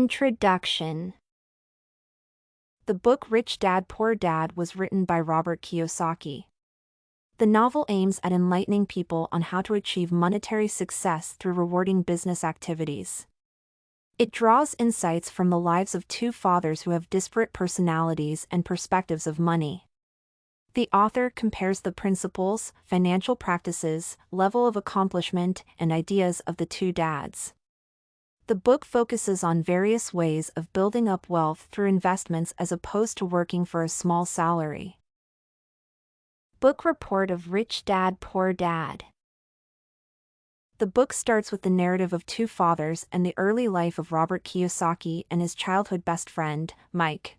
Introduction. The book Rich Dad Poor Dad was written by Robert Kiyosaki. The novel aims at enlightening people on how to achieve monetary success through rewarding business activities. It draws insights from the lives of two fathers who have disparate personalities and perspectives of money. The author compares the principles, financial practices, level of accomplishment, and ideas of the two dads. The book focuses on various ways of building up wealth through investments as opposed to working for a small salary. Book report of Rich Dad Poor Dad. The book starts with the narrative of two fathers and the early life of Robert Kiyosaki and his childhood best friend, Mike.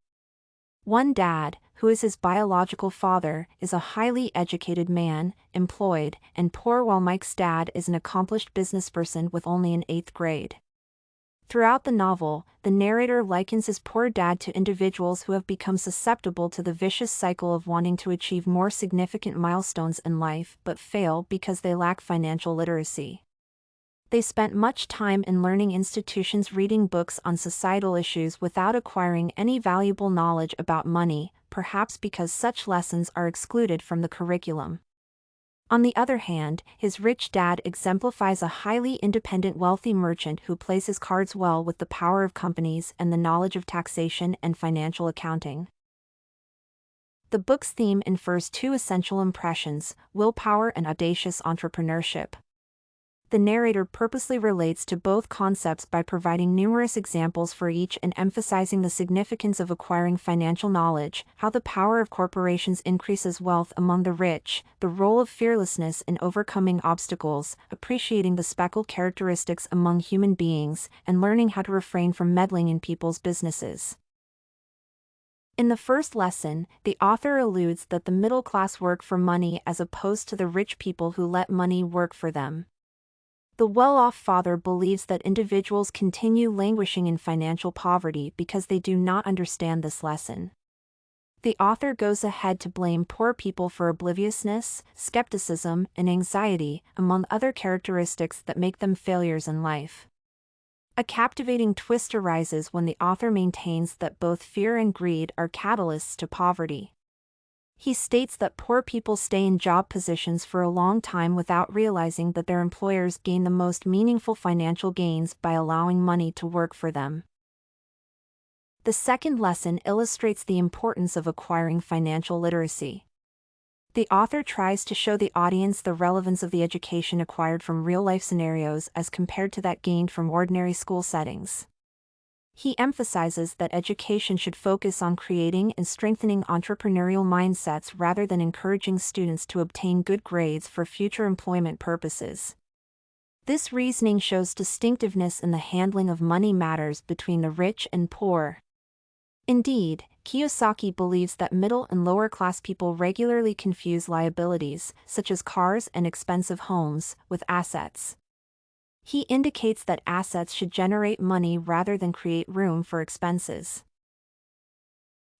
One dad, who is his biological father, is a highly educated man, employed, and poor, while Mike's dad is an accomplished businessperson with only an 8th grade. Throughout the novel, the narrator likens his poor dad to individuals who have become susceptible to the vicious cycle of wanting to achieve more significant milestones in life but fail because they lack financial literacy. They spent much time in learning institutions reading books on societal issues without acquiring any valuable knowledge about money, perhaps because such lessons are excluded from the curriculum. On the other hand, his rich dad exemplifies a highly independent wealthy merchant who plays his cards well with the power of companies and the knowledge of taxation and financial accounting. The book's theme infers two essential impressions: willpower and audacious entrepreneurship. The narrator purposely relates to both concepts by providing numerous examples for each and emphasizing the significance of acquiring financial knowledge, how the power of corporations increases wealth among the rich, the role of fearlessness in overcoming obstacles, appreciating the speckled characteristics among human beings, and learning how to refrain from meddling in people's businesses. In the first lesson, the author alludes that the middle class work for money as opposed to the rich people who let money work for them. The well-off father believes that individuals continue languishing in financial poverty because they do not understand this lesson. The author goes ahead to blame poor people for obliviousness, skepticism, and anxiety, among other characteristics that make them failures in life. A captivating twist arises when the author maintains that both fear and greed are catalysts to poverty. He states that poor people stay in job positions for a long time without realizing that their employers gain the most meaningful financial gains by allowing money to work for them. The second lesson illustrates the importance of acquiring financial literacy. The author tries to show the audience the relevance of the education acquired from real-life scenarios as compared to that gained from ordinary school settings. He emphasizes that education should focus on creating and strengthening entrepreneurial mindsets rather than encouraging students to obtain good grades for future employment purposes. This reasoning shows distinctiveness in the handling of money matters between the rich and poor. Indeed, Kiyosaki believes that middle and lower class people regularly confuse liabilities, such as cars and expensive homes, with assets. He indicates that assets should generate money rather than create room for expenses.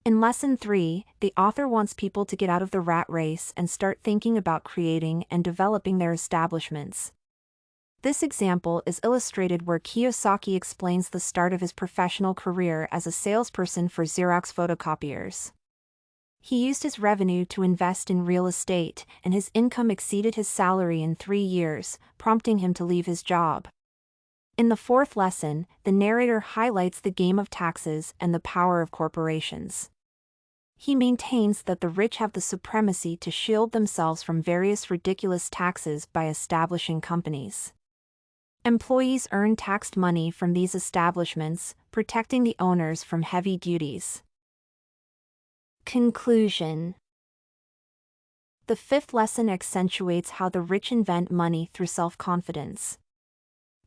In Lesson 3, the author wants people to get out of the rat race and start thinking about creating and developing their establishments. This example is illustrated where Kiyosaki explains the start of his professional career as a salesperson for Xerox photocopiers. He used his revenue to invest in real estate, and his income exceeded his salary in 3 years, prompting him to leave his job. In the fourth lesson, the narrator highlights the game of taxes and the power of corporations. He maintains that the rich have the supremacy to shield themselves from various ridiculous taxes by establishing companies. Employees earn taxed money from these establishments, protecting the owners from heavy duties. Conclusion. The fifth lesson accentuates how the rich invent money through self-confidence.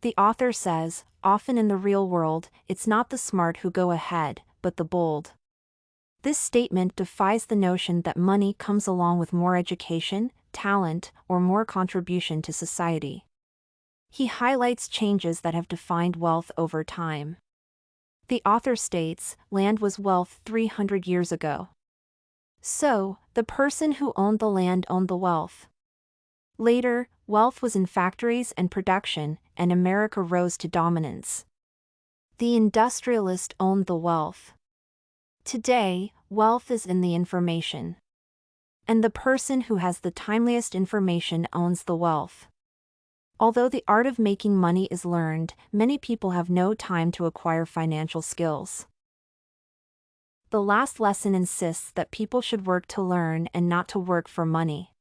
The author says, often in the real world, it's not the smart who go ahead, but the bold. This statement defies the notion that money comes along with more education, talent, or more contribution to society. He highlights changes that have defined wealth over time. The author states, land was wealth 300 years ago. So, the person who owned the land owned the wealth. Later, wealth was in factories and production, and America rose to dominance. The industrialist owned the wealth. Today, wealth is in the information. And the person who has the timeliest information owns the wealth. Although the art of making money is learned, many people have no time to acquire financial skills. The last lesson insists that people should work to learn and not to work for money.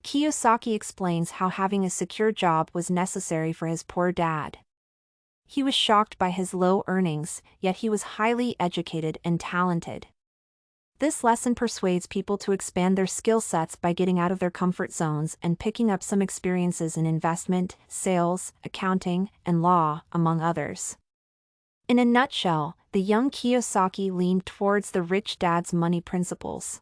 Kiyosaki explains how having a secure job was necessary for his poor dad. He was shocked by his low earnings, yet he was highly educated and talented. This lesson persuades people to expand their skill sets by getting out of their comfort zones and picking up some experiences in investment, sales, accounting, and law, among others. In a nutshell, the young Kiyosaki leaned towards the rich dad's money principles.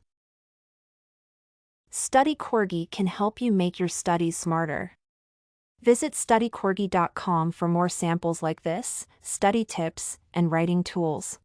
Study Corgi can help you make your studies smarter. Visit studycorgi.com for more samples like this, study tips, and writing tools.